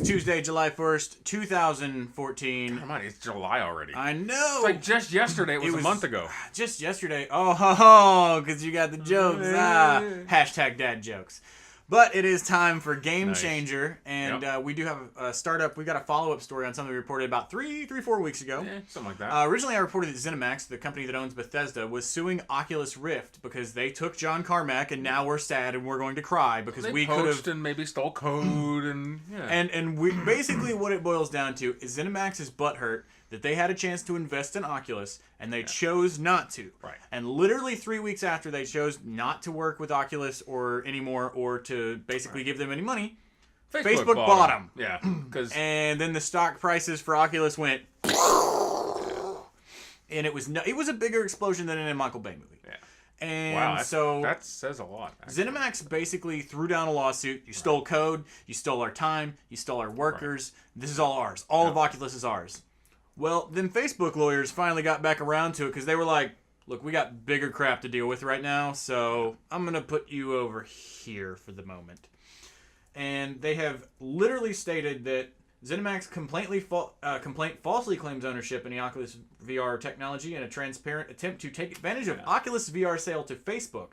Tuesday, July 1st, 2014. Come on, it's July already. I know. It's like just yesterday. It was a month ago. Just yesterday. Oh, because you got the jokes. Hashtag dad jokes. But it is time for Gamechanger, and we do have a startup. We've got a follow-up story on something we reported about 4 weeks ago. Yeah, something like that. Originally, I reported that ZeniMax, the company that owns Bethesda, was suing Oculus Rift because they took John Carmack, and now we're sad and we're going to cry because we could have and maybe stole code and and we basically what it boils down to is ZeniMax is butthurt that they had a chance to invest in Oculus, and they chose not to. Right. And literally 3 weeks after they chose not to work with Oculus or anymore, or to basically give them any money, Facebook bought them. Yeah. And then the stock prices for Oculus went... And it was a bigger explosion than in a Michael Bay movie. Yeah. And wow, that says a lot. Actually. ZeniMax basically threw down a lawsuit. You stole code. You stole our time. You stole our workers. Right. This is all ours. All of Oculus is ours. Well, then Facebook lawyers finally got back around to it because they were like, look, we got bigger crap to deal with right now, so I'm going to put you over here for the moment. And they have literally stated that ZeniMax complaint falsely claims ownership in the Oculus VR technology in a transparent attempt to take advantage of Oculus VR sale to Facebook.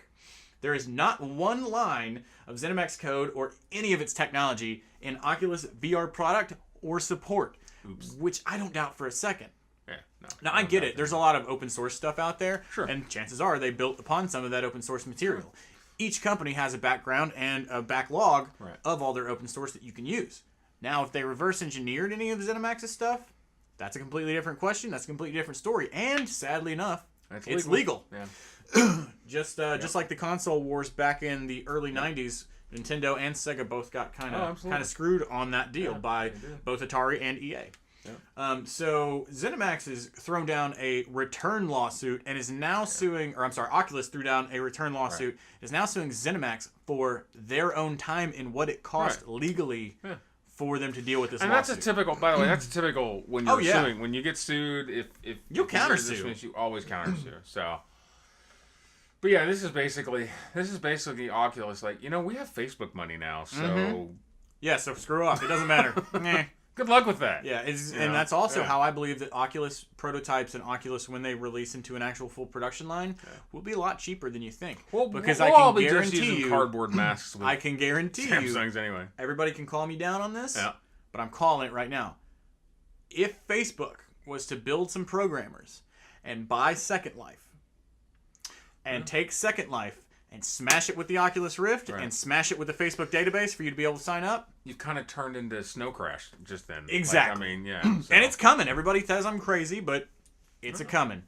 There is not one line of ZeniMax code or any of its technology in Oculus VR product or support. Oops. Which I don't doubt for a second. Yeah, no. Now, I get it. There's a lot of open source stuff out there. Sure. And chances are they built upon some of that open source material. Sure. Each company has a background and a backlog of all their open source that you can use. Now, if they reverse engineered any of ZeniMax's stuff, that's a completely different question. That's a completely different story. And sadly enough, it's legal. Yeah. Just like the console wars back in the early 90s, Nintendo and Sega both got kind of screwed on that deal by both Atari and EA. Yeah. So ZeniMax has thrown down a return lawsuit and is now suing, Oculus threw down a return lawsuit, is now suing ZeniMax for their own time in what it cost legally for them to deal with this lawsuit. And that's a typical, by the way, that's typical when you're suing. When you get sued, if you countersue, you always countersue. So. But yeah, this is basically Oculus. Like, we have Facebook money now, so so screw off. It doesn't matter. Good luck with that. Yeah, and that's also how I believe that Oculus prototypes and Oculus, when they release into an actual full production line, will be a lot cheaper than you think. Well, because I can guarantee guarantee you cardboard masks. With I can guarantee Samsungs anyway. Everybody can call me down on this, but I'm calling it right now. If Facebook was to build some programmers and buy Second Life, and take Second Life and smash it with the Oculus Rift and smash it with the Facebook database for you to be able to sign up. You've kind of turned into Snow Crash just then. Exactly. Like, So. And it's coming. Everybody says I'm crazy, but it's a coming.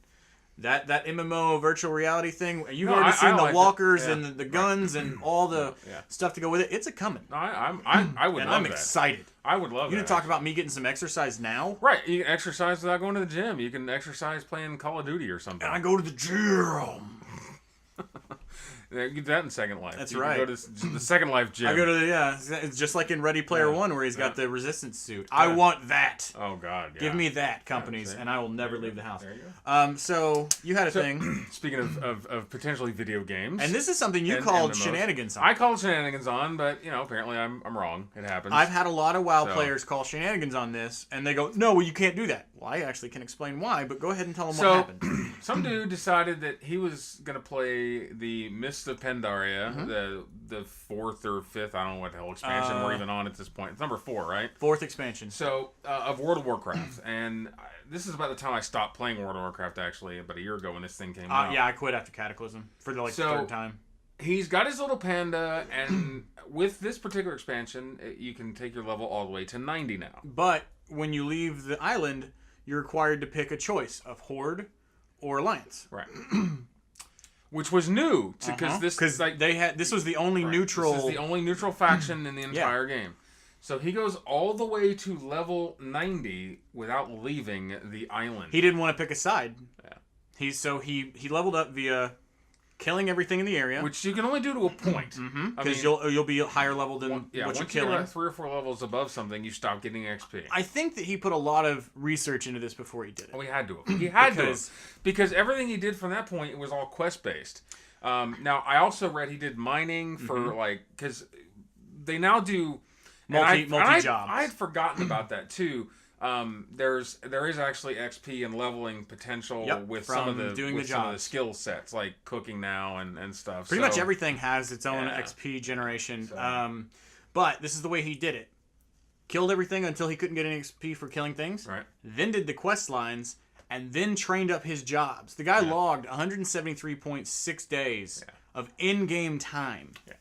That MMO virtual reality thing, you've already seen the walkers and the guns and all the stuff to go with it. It's a coming. I would love that. I'm excited. I would love that. You can talk about me getting some exercise now? Right. You can exercise without going to the gym. You can exercise playing Call of Duty or something. And I go to the gym. You get that in Second Life. That's you right. Can go to the Second Life gym. I go to it's just like in Ready Player One where he's got the resistance suit. I want that. Oh God! Yeah. Give me that, companies, and I will never leave the house. There you go. So you had a thing. Speaking of potentially video games, and this is something you called shenanigans on. I called shenanigans on, but apparently I'm wrong. It happens. I've had a lot of WoW players call shenanigans on this, and they go, "No, well, you can't do that." Well, I actually can explain why, but go ahead and tell them what happened. Some dude decided that he was going to play the Mists of Pandaria, the fourth or fifth, I don't know what the hell expansion we're even on at this point. It's number 4, right? Fourth expansion. So, of World of Warcraft. And this is about the time I stopped playing World of Warcraft, actually, about a year ago when this thing came out. Yeah, I quit after Cataclysm for the third time. He's got his little panda, and with this particular expansion, you can take your level all the way to 90 now. But when you leave the island, you're required to pick a choice of Horde or Alliance. Right. Which was new because this was the only neutral. This is the only neutral faction in the entire game. So he goes all the way to level 90 without leaving the island. He didn't want to pick a side. Yeah. He leveled up via killing everything in the area. Which you can only do to a point. Because you'll be higher level than what you're once killing. You get 3 or 4 levels above something, you stop getting XP. I think that he put a lot of research into this before he did it. Oh, he had to. He had to. Because everything he did from that point was all quest-based. Now, I also read he did mining for, because they now do... Multi-jobs. I had forgotten about that, too. There is actually XP and leveling potential with some of the skill sets, like cooking now and stuff. Pretty much everything has its own XP generation. So. But this is the way he did it. Killed everything until he couldn't get any XP for killing things. Right. Then did the quest lines, and then trained up his jobs. The guy logged 173.6 days of in-game time. Yeah.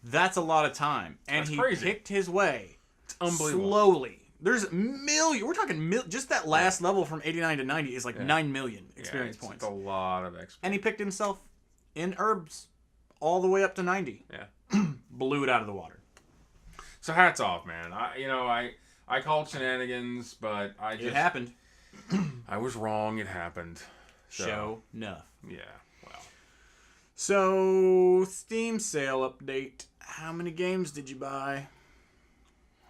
That's a lot of time. And he picked his way slowly. There's million. We're talking just that last level from 89 to 90 is like 9 million experience points. It's a lot of XP. And he picked himself in herbs all the way up to 90. Yeah. Blew it out of the water. So hats off, man. I called shenanigans, but it happened. I was wrong. It happened. So, Show enough. Yeah. Well. So Steam sale update. How many games did you buy?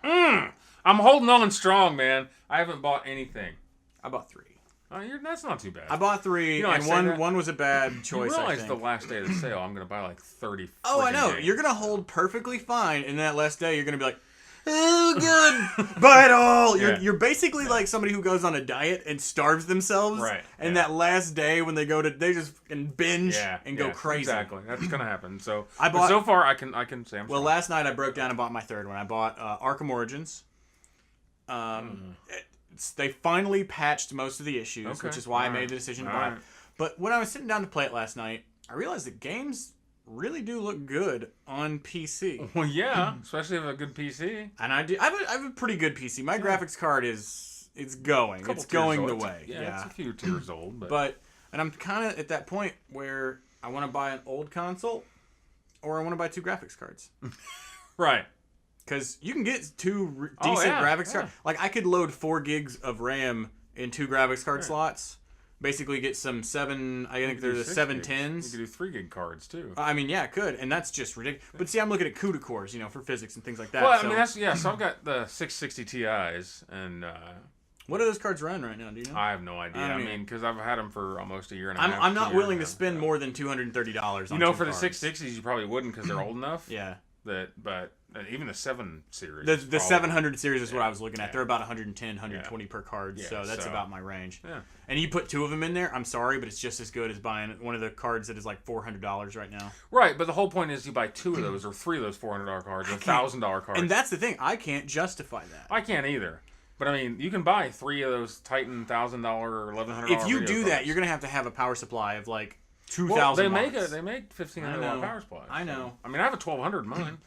I'm holding on strong, man. I haven't bought anything. I bought 3. Oh, that's not too bad. I bought 3, and one was a bad choice. You realize the last day of the sale, I'm going to buy like 30. Oh, I know. Games. You're going to hold perfectly fine, and that last day, you're going to be like, oh, good. Buy it all. You're basically like somebody who goes on a diet and starves themselves. Right. And that last day when they they just binge and go crazy. Exactly. That's going to happen. So, but so far, I can say I'm Well, last night I broke down and bought my 3rd one. I bought Arkham Origins. They finally patched most of the issues, which is why I made the decision to buy it. But when I was sitting down to play it last night, I realized that games really do look good on PC. Well, yeah, especially with a good PC. And I have a pretty good PC. My graphics card it's going. It's going the way. Yeah, it's a few tiers old. And I'm kind of at that point where I want to buy an old console or I want to buy 2 graphics cards. Right. Because you can get 2 decent graphics cards. Like, I could load 4 gigs of RAM in 2 graphics card slots. Basically get some 7... I think they're the 710s. You could do 3 gig cards, too. I mean, yeah, I could. And that's just ridiculous. But see, I'm looking at CUDA cores, for physics and things like that. Well, I mean, so I've got the 660 Ti's, and... what do those cards run right now? Do you know? I have no idea. I mean, because I've had them for almost a year and a half. I'm not willing to spend more than $230 on for the cards. 660s, you probably wouldn't because they're old enough. Yeah. But even the 7 series. The 700 series is what I was looking at. They're about 110, 120 per card, so that's about my range. Yeah. And you put 2 of them in there, I'm sorry, but it's just as good as buying one of the cards that is like $400 right now. Right, but the whole point is you buy 2 of those or 3 of those $400 cards or $1,000 cards. And that's the thing. I can't justify that. I can't either. But I mean, you can buy 3 of those Titan $1,000 or $1,100. If you do that, cards. you're going to have a power supply of like 2,000 watts. They make $1,500 power supplies. I know. I mean, I have a 1,200 in mine.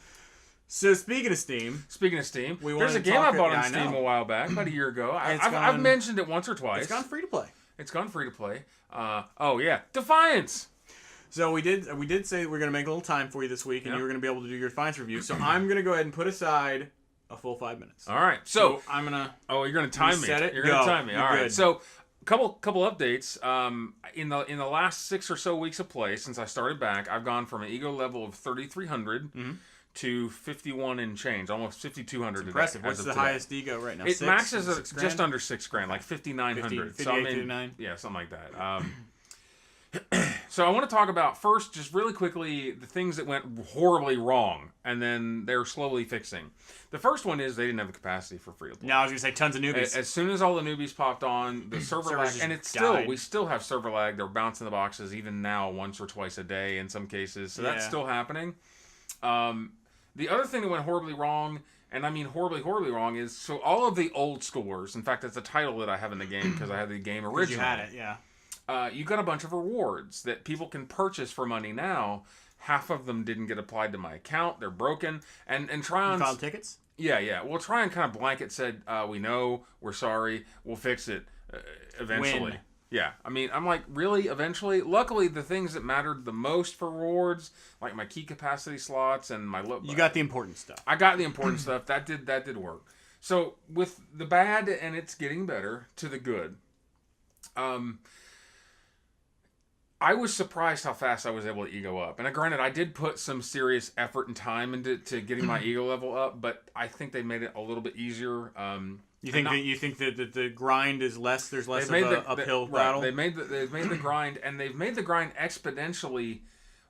So speaking of Steam, there's a game I bought on Steam a while back, about a year ago. I've mentioned it once or twice. It's gone free to play. Oh yeah, Defiance. So we did say we're going to make a little time for you this week, and you were going to be able to do your Defiance review. So I'm going to go ahead and put aside a full 5 minutes. All right. So I'm gonna. Oh, you're going to time me. Set it. You're going to time me. All right. Good. So couple updates. In the last 6 or so weeks of play since I started back, I've gone from an ego level of 3,300. To 51 and change, almost 5,200. Impressive. What's the highest ego right now? It maxes at just under $6,000, like 5,900. 59. Yeah, something like that. So I want to talk about first, just really quickly, the things that went horribly wrong, and then they're slowly fixing. The first one is they didn't have the capacity for free to play. No, I was gonna say tons of newbies. As soon as all the newbies popped on, the server lag, and we still have server lag. They're bouncing the boxes even now, once or twice a day in some cases. So that's still happening. The other thing that went horribly wrong, and I mean horribly, horribly wrong, is so all of the old schoolers, in fact, that's the title that I have in the game because I had the game originally. You had it, yeah. You got a bunch of rewards that people can purchase for money now. Half of them didn't get applied to my account. They're broken. And Trion's... You filed tickets? Yeah. Well, Tryon kind of blanket said, we know, we're sorry, we'll fix it eventually. When? Yeah, I mean, I'm like, really? Eventually? Luckily, the things that mattered the most for rewards, like my key capacity slots and my... You got the important stuff. I got the important stuff. That did work. So, with the bad, and it's getting better, to the good, I I was surprised how fast I was able to ego up. And granted, I did put some serious effort and time into getting my ego level up, but I think they made it a little bit easier. You think that the grind is less? There's less of an uphill battle. Right. They've made the grind, and they've made the grind exponentially,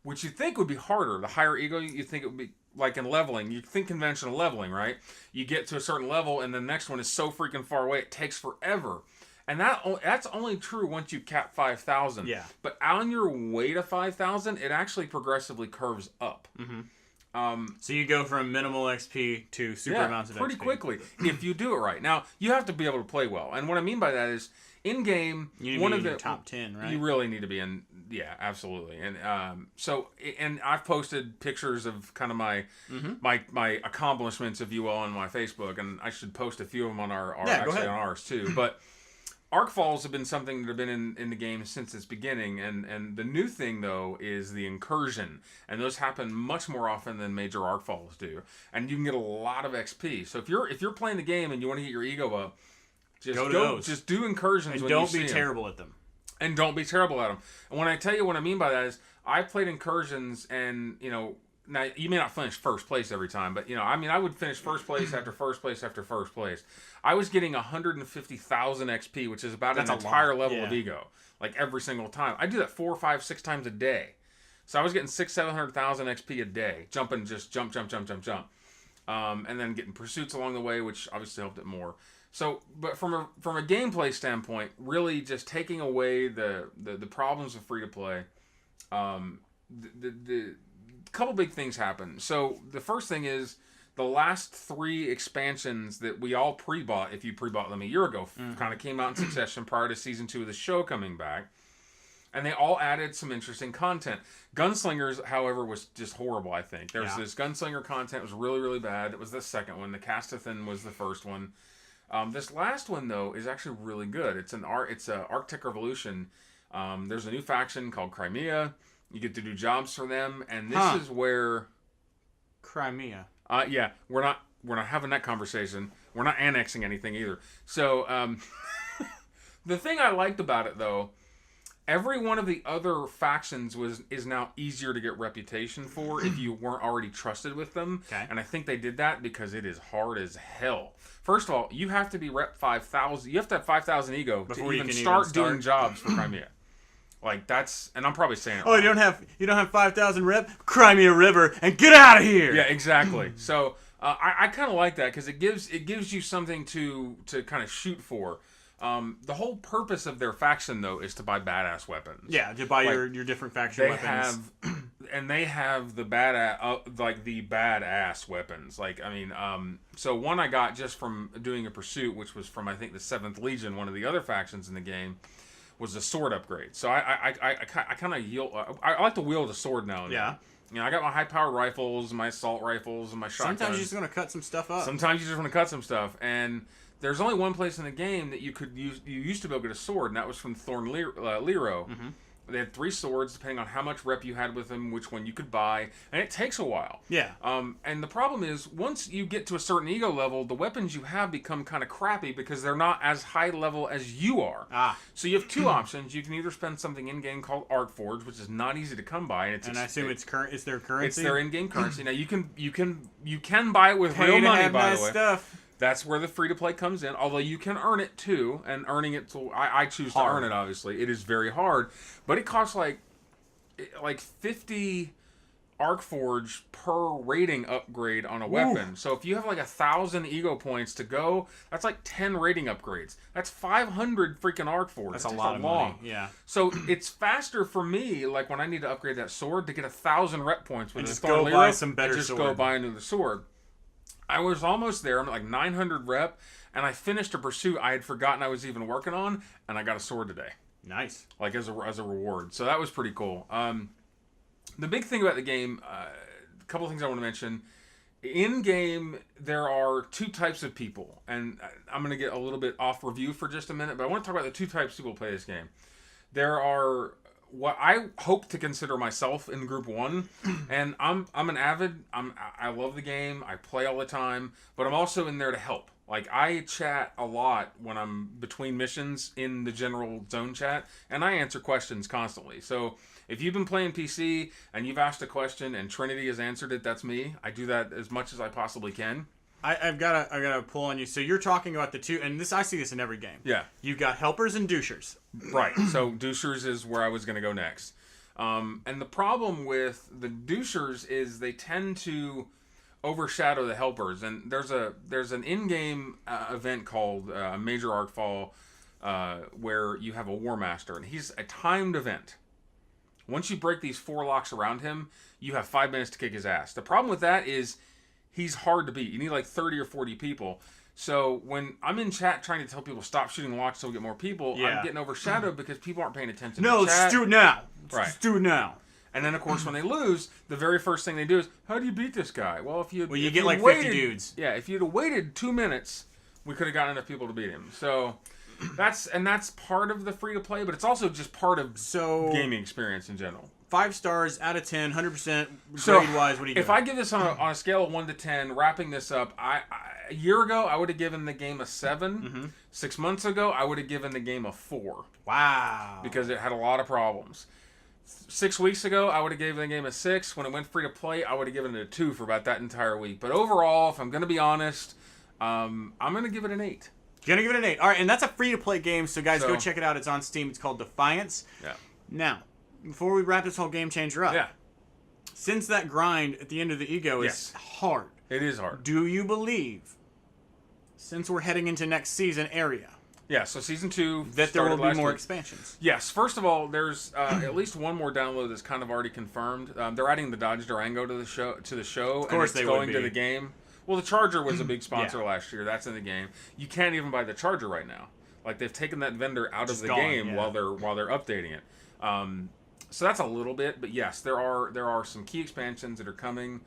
which you think would be harder. The higher ego, you think it would be like in leveling. You think conventional leveling, right? You get to a certain level, and the next one is so freaking far away, it takes forever. And that's only true once you cap 5,000. Yeah. But on your way to 5,000, it actually progressively curves up. Mm-hmm. So you go from minimal XP to super amounts of pretty XP. quickly if you do it right. Now, you have to be able to play well. And what I mean by that is, in-game, one of the top 10, right? You really need to be in, absolutely. And and I've posted pictures of kind of my accomplishments, if you will, on my Facebook, and I should post a few of them on on ours too. But Arc Falls have been something that have been in the game since its beginning, and the new thing though is the incursion, and those happen much more often than major Arc Falls do, and you can get a lot of XP. So if you're playing the game and you want to get your ego up, just do incursions, and don't be terrible at them. And don't be terrible at them. And when I tell you what I mean by that is, I've played incursions, and now you may not finish first place every time, but I would finish first place after first place after first place. I was getting 150,000 XP, which is about an entire level of ego, like every single time. I do that 4, 5, 6 times a day. So I was getting 600,000-700,000 XP a day, jumping, just jump, and then getting pursuits along the way, which obviously helped it more. So, but from a gameplay standpoint, really just taking away the problems of free to play, the couple big things happen. So the first thing is the last 3 expansions that we all pre-bought, if you pre-bought them a year ago, kind of came out in succession prior to season 2 of the show coming back. And they all added some interesting content. Gunslingers, however, was just horrible, I think. There's this Gunslinger content was really, really bad. It was the second one. The Castathan was the first one. This last one, though, is actually really good. It's a Arctic Revolution. There's a new faction called Crimea. You get to do jobs for them, and this is where Crimea. We're not having that conversation. We're not annexing anything either. So the thing I liked about it, though, every one of the other factions is now easier to get reputation for if you weren't already trusted with them. Okay. And I think they did that because it is hard as hell. First of all, you have to be rep 5,000. You have to have 5,000 ego before you can start doing jobs for Crimea. Like that's, and I'm probably saying it wrong. You don't have 5,000 rep? Cry me a river and get out of here. Yeah, exactly. So I kind of like that because it gives you something to kind of shoot for. The whole purpose of their faction though is to buy badass weapons. Yeah, to buy your different faction weapons. They have the badass weapons. Like so one I got just from doing a pursuit, which was from I think the 7th Legion, one of the other factions in the game. Was a sword upgrade. So I kind of yield. I like to wield a sword now and then. I got my high-powered rifles, my assault rifles, and my shotguns. Sometimes you just want to cut some stuff up. And there's only one place in the game that you could use. You used to be able to get a sword, and that was from Thorn Lero. Mm-hmm. They had 3 swords, depending on how much rep you had with them, which one you could buy, and it takes a while. Yeah. And the problem is, once you get to a certain ego level, the weapons you have become kind of crappy because they're not as high level as you are. So you have 2 options. You can either spend something in-game called Arc Forge, which is not easy to come by, and I assume it's their currency. It's their in-game currency. Now you can buy it with real money, by the way. Stuff. That's where the free-to-play comes in, although you can earn it too, and earning it, I choose to earn it, obviously. It is very hard, but it costs like 50 Arc Forge per rating upgrade on a weapon. Ooh. So if you have like 1,000 ego points to go, that's like 10 rating upgrades. That's 500 freaking Arc Forge. That's a lot of money. Yeah. So it's faster for me, like when I need to upgrade that sword, to get 1,000 rep points with and just go buy some better sword. Just go buy another sword. I was almost there. I'm at like 900 rep, and I finished a pursuit I had forgotten I was even working on, and I got a sword today. Nice. Like as a reward. So that was pretty cool. The big thing about the game, a couple things I want to mention. In game, there are 2 types of people, and I'm going to get a little bit off review for just a minute, but I want to talk about the 2 types of people who play this game. There are what I hope to consider myself in group 1, and I'm an avid. I love the game. I play all the time, but I'm also in there to help. Like, I chat a lot when I'm between missions in the general zone chat, and I answer questions constantly. So if you've been playing PC and you've asked a question and Trinity has answered it, that's me. I do that as much as I possibly can. I've got to pull on you. So you're talking about the two, and I see this in every game. Yeah. You've got helpers and douchers. Right. So douchers is where I was going to go next. And the problem with the douchers is they tend to overshadow the helpers. And there's an in-game event called Major Arcfall where you have a War Master, and he's a timed event. Once you break these 4 locks around him, you have 5 minutes to kick his ass. The problem with that is he's hard to beat. You need like 30 or 40 people. So when I'm in chat trying to tell people stop shooting locks so we get more people, I'm getting overshadowed because people aren't paying attention to chat. Let's do it now. Right. Let's do it now. And then, of course, when they lose, the very first thing they do is, how do you beat this guy? Well, if you get like 50 dudes. Yeah, if you'd have waited 2 minutes, we could have gotten enough people to beat him. So that's part of the free-to-play, but it's also just part of gaming experience in general. 5 stars out of 10, 100% grade-wise. What do you give? If I give this on a scale of 1 to 10, wrapping this up, a year ago, I would have given the game a 7. Mm-hmm. 6 months ago, I would have given the game a 4. Wow. Because it had a lot of problems. 6 weeks ago, I would have given the game a 6. When it went free to play, I would have given it a 2 for about that entire week. But overall, if I'm going to be honest, I'm going to give it an 8. You're going to give it an 8. All right, and that's a free-to-play game, so guys, go check it out. It's on Steam. It's called Defiance. Yeah. Now, before we wrap this whole game changer up, yeah. Since that grind at the end of the ego is hard. It is hard. Do you believe, since we're heading into next season area, yeah, so Season 2 that there will be more expansions? Yes. First of all, there's at least one more download that's kind of already confirmed. They're adding the Dodge Durango to the show. Of course, and it's going to the game. Well, the Charger was a big sponsor last year. That's in the game. You can't even buy the Charger right now. Like, they've taken that vendor out of the game while they're updating it. So that's a little bit, but yes, there are some key expansions that are coming.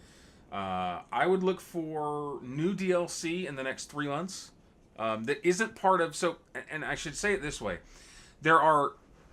I would look for new DLC in the next 3 months. That isn't part of, and I should say it this way, there are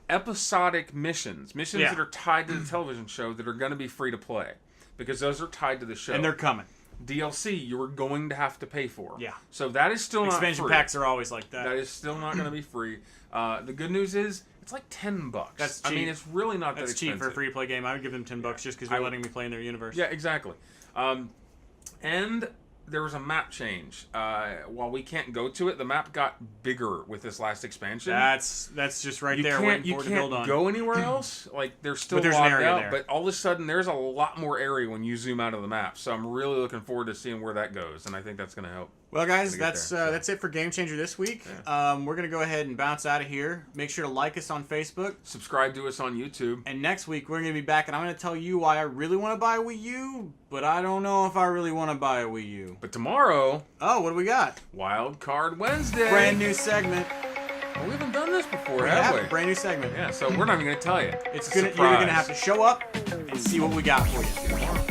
episodic missions that are tied to the television show that are going to be free to play, because those are tied to the show. And they're coming. DLC, you're going to have to pay for. Yeah. So that is still not free. Expansion packs are always like that. That is still not going to be free. The good news is, it's like $10. That's cheap. I mean, it's really not that expensive. That's cheap for a free-to-play game. I would give them $10 just because they're letting me play in their universe. Yeah, exactly. And there was a map change. While we can't go to it, the map got bigger with this last expansion. That's just right there waiting for it to build on. You can't go anywhere else. Like, there's still there's locked an area out, there. but all of a sudden there's a lot more area when you zoom out of the map. So I'm really looking forward to seeing where that goes, and I think that's going to help. Well, guys, that's it for Game Changer this week. Yeah. We're going to go ahead and bounce out of here. Make sure to like us on Facebook. Subscribe to us on YouTube. And next week, we're going to be back, and I'm going to tell you why I really want to buy a Wii U, but I don't know if I really want to buy a Wii U. But tomorrow... Oh, what do we got? Wild Card Wednesday. Brand new segment. Well, we haven't done this before, have we? Brand new segment. Yeah, so we're not even going to tell you. You're going to have to show up and see what we got for you.